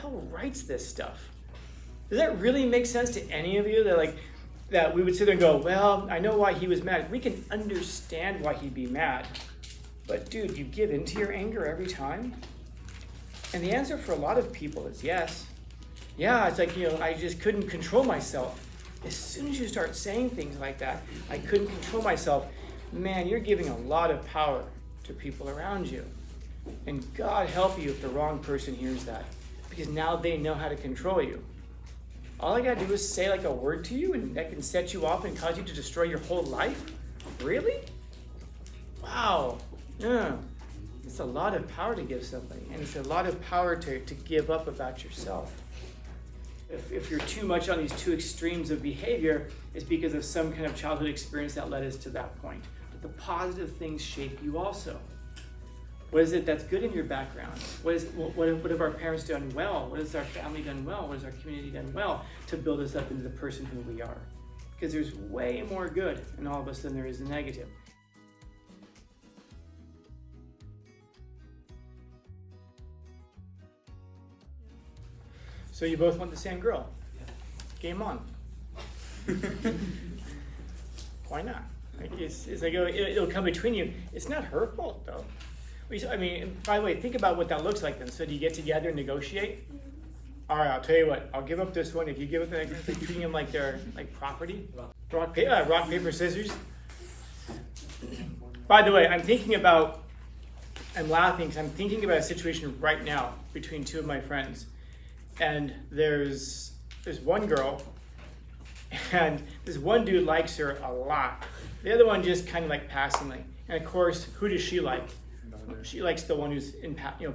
hell writes this stuff? Does that really make sense to any of you? That we would sit there and go, well, I know why he was mad. We can understand why he'd be mad. But dude, you give into your anger every time? And the answer for a lot of people is yes. Yeah, it's like, I just couldn't control myself. As soon as you start saying things like that, I couldn't control myself, man, you're giving a lot of power to people around you. And God help you if the wrong person hears that, because now they know how to control you. All I gotta do is say like a word to you, and that can set you off and cause you to destroy your whole life? Really? Wow. Yeah. It's a lot of power to give somebody, and it's a lot of power to give up about yourself. If you're too much on these two extremes of behavior, it's because of some kind of childhood experience that led us to that point. But the positive things shape you also. What is it that's good in your background? What have our parents done well? What has our family done well? What has our community done well to build us up into the person who we are? Because there's way more good in all of us than there is the negative. So you both want the same girl? Game on. Why not? It's like it'll come between you. It's not her fault though. I mean, by the way, think about what that looks like then. So do you get together and negotiate? All right, I'll tell you what. I'll give up this one if you give up the treating them like they're like property. Rock, paper, scissors. By the way, I'm laughing because I'm thinking about a situation right now between two of my friends. And there's one girl, and this one dude likes her a lot. The other one just kind of like passingly. And of course, who does she like? She likes the one who's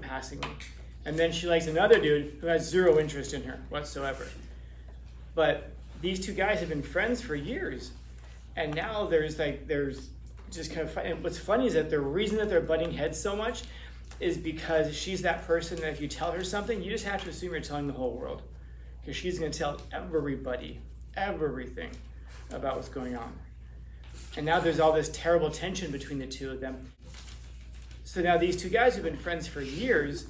passingly. And then she likes another dude who has zero interest in her whatsoever. But these two guys have been friends for years. And now there's just kind of fun. And what's funny is that the reason that they're butting heads so much is because she's that person that if you tell her something, you just have to assume you're telling the whole world. Because she's going to tell everybody, everything about what's going on. And now there's all this terrible tension between the two of them. So now these two guys who've been friends for years,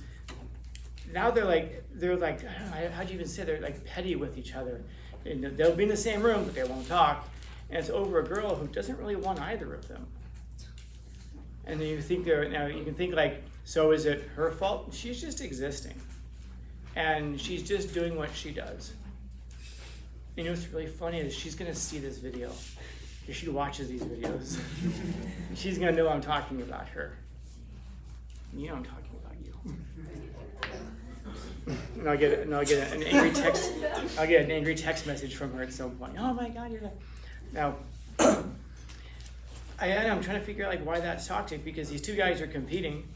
now they're like, I don't know, how'd you even say, they're like petty with each other. And they'll be in the same room, but they won't talk. And it's over a girl who doesn't really want either of them. And then you can think like, so is it her fault? She's just existing. And she's just doing what she does. You know what's really funny is she's going to see this video. If she watches these videos, she's going to know I'm talking about her. You know I'm talking about you. And I'll get an angry text. I'll get an angry text message from her at some point. Oh my God, you're not. Now, I'm trying to figure out like why that's toxic, because these two guys are competing,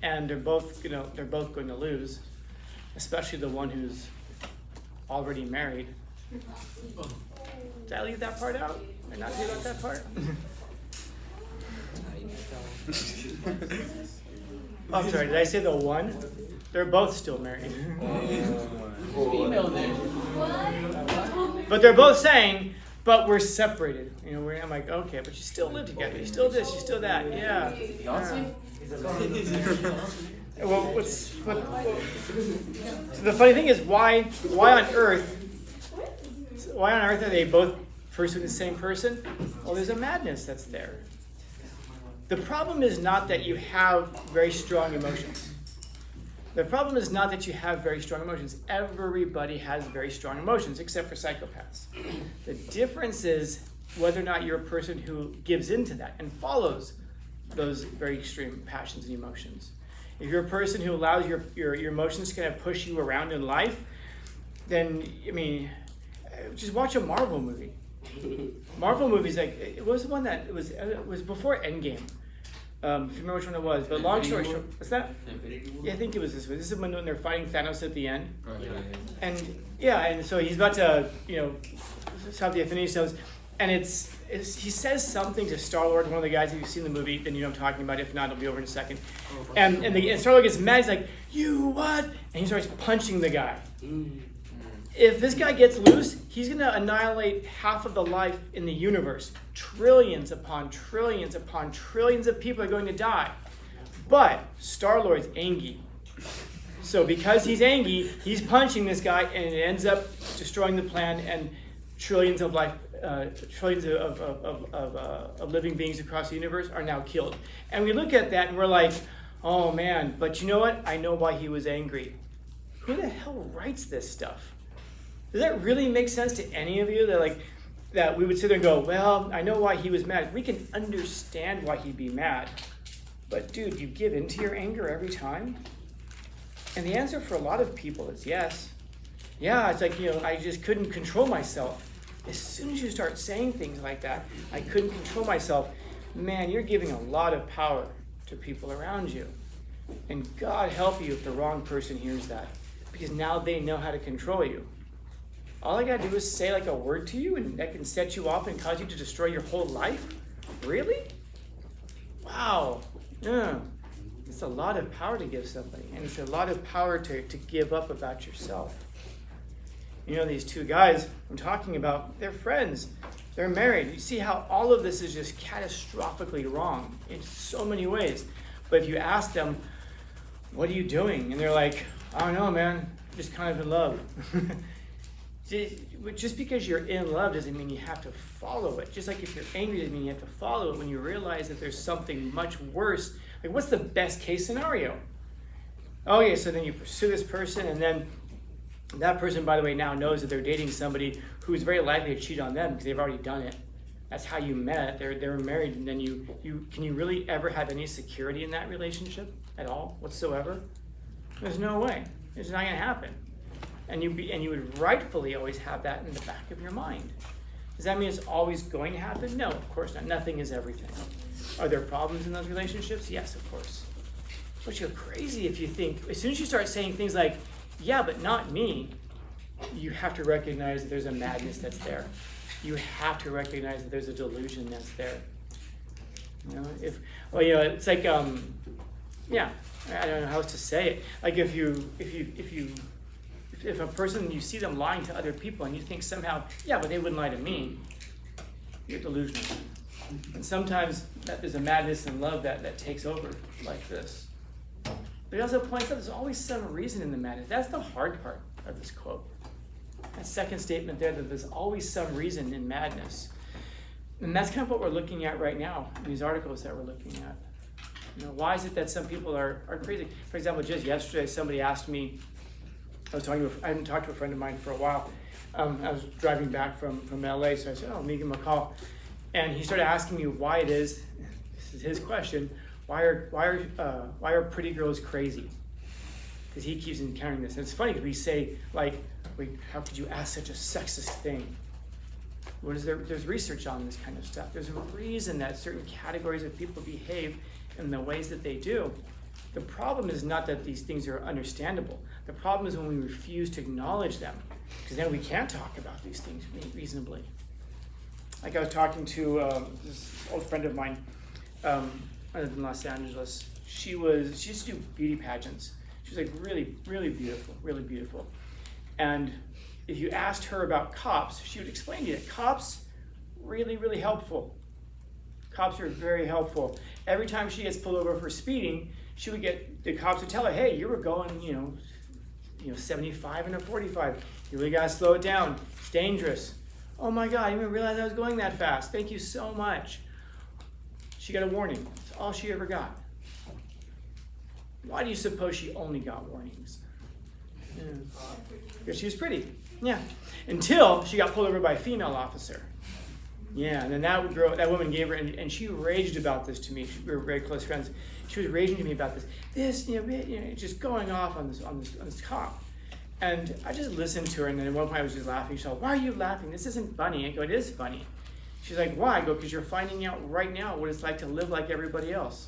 and they're both going to lose, especially the one who's already married. Did I leave that part out? Did I not leave out that part? Oh, I'm sorry, did I say the one? They're both still married. But they're both saying, but we're separated. I'm like, okay, but you still live together. You still this, you still that. Yeah. Well, so the funny thing is, why on earth are they both pursuing the same person? Well, there's a madness that's there. The problem is not that you have very strong emotions. The problem is not that you have very strong emotions. Everybody has very strong emotions, except for psychopaths. The difference is whether or not you're a person who gives into that and follows those very extreme passions and emotions. If you're a person who allows your emotions to kind of push you around in life, then, just watch a Marvel movie. Marvel movies, it was the one that it was before Endgame. If you remember which one it was, but long story short, what's that? Yeah, I think it was this one. This is when they're fighting Thanos at the end. Oh, yeah. And so he's about to, stop the Infinity Stones, and he says something to Star-Lord, one of the guys. If you've seen the movie, then you know what I'm talking about. If not, it'll be over in a second. And Star-Lord gets mad. He's like, "You what?" And he starts punching the guy. If this guy gets loose, he's going to annihilate half of the life in the universe. Trillions upon trillions upon trillions of people are going to die. But Star-Lord's angry. So because he's angry, he's punching this guy, and it ends up destroying the plan, and trillions of living beings across the universe are now killed. And we look at that and we're like, oh man, but you know what? I know why he was angry. Who the hell writes this stuff? Does that really make sense to any of you? That we would sit there and go, well, I know why he was mad. We can understand why he'd be mad. But dude, you give in to your anger every time? And the answer for a lot of people is yes. Yeah, it's like, I just couldn't control myself. As soon as you start saying things like that, I couldn't control myself, man, you're giving a lot of power to people around you. And God help you if the wrong person hears that, because now they know how to control you. All I gotta do is say like a word to you, and that can set you off and cause you to destroy your whole life? Really? Wow. Yeah. It's a lot of power to give somebody, and it's a lot of power to give up about yourself. These two guys I'm talking about, they're friends. They're married. You see how all of this is just catastrophically wrong in so many ways. But if you ask them, what are you doing? And they're like, I don't know, man. Just kind of in love. Just because you're in love doesn't mean you have to follow it. Just like if you're angry doesn't mean you have to follow it when you realize that there's something much worse. Like, what's the best case scenario? Okay, so then you pursue this person, and then that person, by the way, now knows that they're dating somebody who's very likely to cheat on them because they've already done it. That's how you met. They're married, and then can you really ever have any security in that relationship at all whatsoever? There's no way. It's not going to happen. And you would rightfully always have that in the back of your mind. Does that mean it's always going to happen? No, of course not. Nothing is everything. Are there problems in those relationships? Yes, of course. But you're crazy if you think, as soon as you start saying things like, yeah, but not me, you have to recognize that there's a madness that's there. You have to recognize that there's a delusion that's there. It's like, I don't know how else to say it. Like if a person, you see them lying to other people and you think somehow, yeah, but they wouldn't lie to me, you're delusional. And sometimes there's a madness in love that takes over like this. But he also points out there's always some reason in the madness. That's the hard part of this quote. That second statement there, that there's always some reason in madness. And that's kind of what we're looking at right now in these articles that we're looking at. Why is it that some people are crazy? For example, just yesterday, somebody asked me, I hadn't talked to a friend of mine for a while. I was driving back from LA, so I said, let me give him a call. And he started asking me why it is, this is his question, why are pretty girls crazy? Because he keeps encountering this. And it's funny because we say, how could you ask such a sexist thing? There's research on this kind of stuff. There's a reason that certain categories of people behave in the ways that they do. The problem is not that these things are understandable. The problem is when we refuse to acknowledge them, because then we can't talk about these things reasonably. Like I was talking to this old friend of mine, I lived in Los Angeles. She used to do beauty pageants. She was like really, really beautiful, really beautiful. And if you asked her about cops, she would explain to you that cops, really, really helpful. Cops are very helpful. Every time she gets pulled over for speeding, she would get, the cops would tell her, hey, you were going, 75 and a 45. You really gotta slow it down. It's dangerous. Oh my God, I didn't even realize I was going that fast. Thank you so much. She got a warning. That's all she ever got. Why do you suppose she only got warnings? Because she was pretty. Yeah. Until she got pulled over by a female officer. Yeah, and then that woman gave her, and she raged about this to me. We were very close friends. She was raging to me about this, just going off on this cop. And I just listened to her, and then at one point I was just laughing. She's like, why are you laughing? This isn't funny. I go, it is funny. She's like, why? I go, because you're finding out right now what it's like to live like everybody else.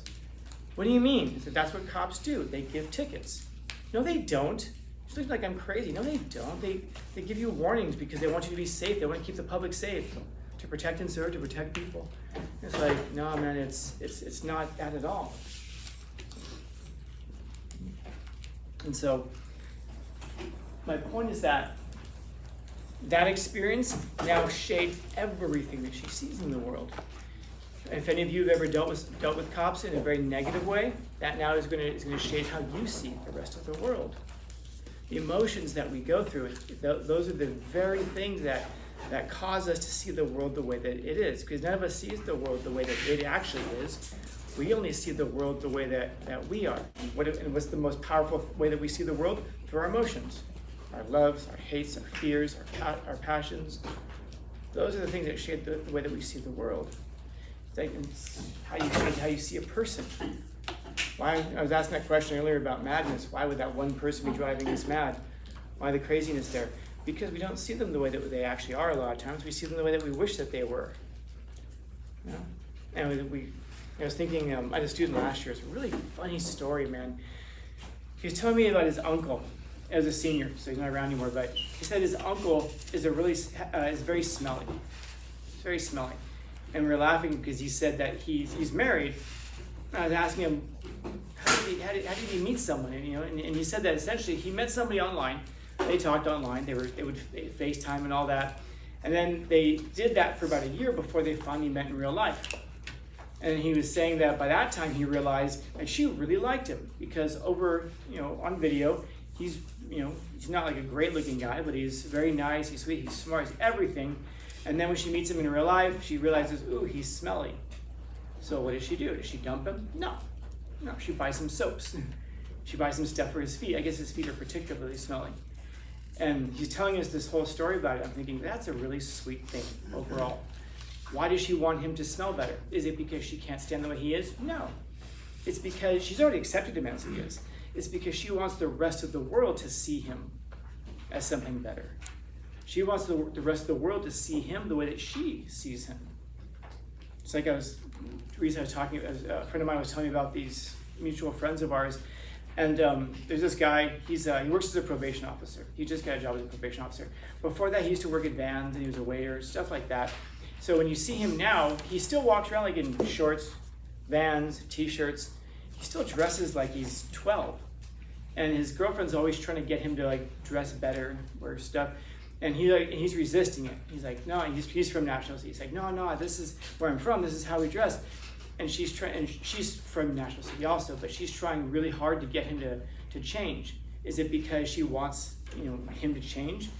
What do you mean? I said, that's what cops do. They give tickets. No, they don't. She looks like I'm crazy. No, they don't. They give you warnings because they want you to be safe. They want to keep the public safe, to protect and serve, to protect people. It's like, no, man, it's not that at all. And so my point is that experience now shapes everything that she sees in the world. If any of you have ever dealt with cops in a very negative way, that now is going to shape how you see the rest of the world. The emotions that we go through, those are the very things that cause us to see the world the way that it is. Because none of us sees the world the way that it actually is. We only see the world the way that we are. And what's the most powerful way that we see the world? Through our emotions. Our loves, our hates, our fears, our passions. Those are the things that shape the way that we see the world. It's like how you see a person. Why, I was asking that question earlier about madness. Why would that one person be driving us mad? Why the craziness there? Because we don't see them the way that they actually are a lot of times. We see them the way that we wish that they were. You know? And I was thinking, I had a student last year. It's a really funny story, man. He was telling me about his uncle as a senior, so he's not around anymore, but he said his uncle is very smelly. He's very smelly. And we were laughing because he said that he's married. I was asking him, how did he meet someone? And he said that essentially he met somebody online. They talked online. They would FaceTime and all that. And then they did that for about a year before they finally met in real life. And he was saying that by that time he realized that she really liked him because on video, he's not like a great looking guy, but he's very nice, he's sweet, he's smart, he's everything. And then when she meets him in real life, she realizes, ooh, he's smelly. So what does she do? Does she dump him? No, she buys him soaps. She buys him stuff for his feet. I guess his feet are particularly smelly. And he's telling us this whole story about it. I'm thinking, that's a really sweet thing overall. Why does she want him to smell better? Is it because she can't stand the way he is? No. It's because she's already accepted him as he is. It's because she wants the rest of the world to see him as something better. She wants the rest of the world to see him the way that she sees him. It's like a friend of mine was telling me about these mutual friends of ours. And there's this guy, he works as a probation officer. He just got a job as a probation officer. Before that, he used to work at Vans, and he was a waiter, stuff like that. So when you see him now, he still walks around like in shorts, Vans, t-shirts. He still dresses like he's 12. And his girlfriend's always trying to get him to like dress better, wear stuff. And he's resisting it. He's like, no, he's from National City. He's like, no, this is where I'm from. This is how we dress. And she's from National City also, but she's trying really hard to get him to change. Is it because she wants him to change?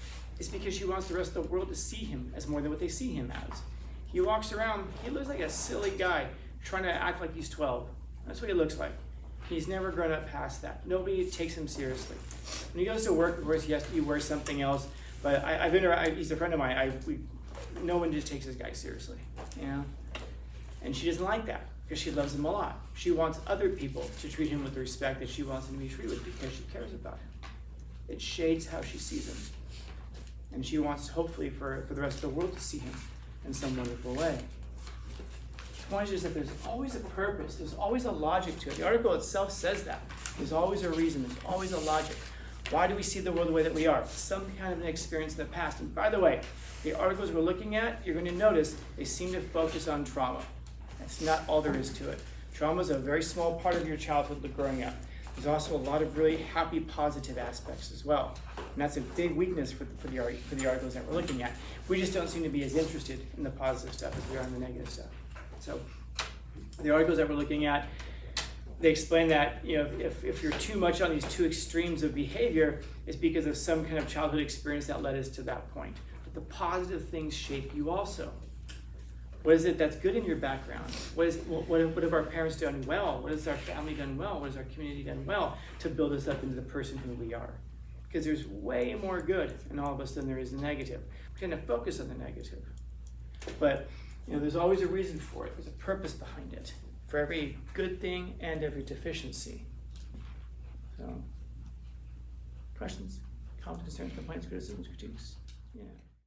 It's because she wants the rest of the world to see him as more than what they see him as. He walks around, he looks like a silly guy trying to act like he's 12. That's what he looks like. He's never grown up past that. Nobody takes him seriously. When he goes to work, of course, he wears something else. But he's a friend of mine. No one just takes this guy seriously, And she doesn't like that because she loves him a lot. She wants other people to treat him with the respect that she wants him to be treated with because she cares about him. It shades how she sees him. And she wants, hopefully, for the rest of the world to see him in some wonderful way. The point is that there's always a purpose. There's always a logic to it. The article itself says that. There's always a reason. There's always a logic. Why do we see the world the way that we are? Some kind of an experience in the past. And by the way, the articles we're looking at, you're going to notice they seem to focus on trauma. That's not all there is to it. Trauma is a very small part of your childhood growing up. There's also a lot of really happy, positive aspects as well. And that's a big weakness for the articles that we're looking at. We just don't seem to be as interested in the positive stuff as we are in the negative stuff. So the articles that we're looking at, they explain that if you're too much on these two extremes of behavior, it's because of some kind of childhood experience that led us to that point. But the positive things shape you also. What is it that's good in your background? What have our parents done well? What has our family done well? What has our community done well to build us up into the person who we are? Because there's way more good in all of us than there is negative. We tend to focus on the negative. But there's always a reason for it. There's a purpose behind it. For every good thing and every deficiency. So, questions, comments, concerns, complaints, criticisms, critiques? Yeah.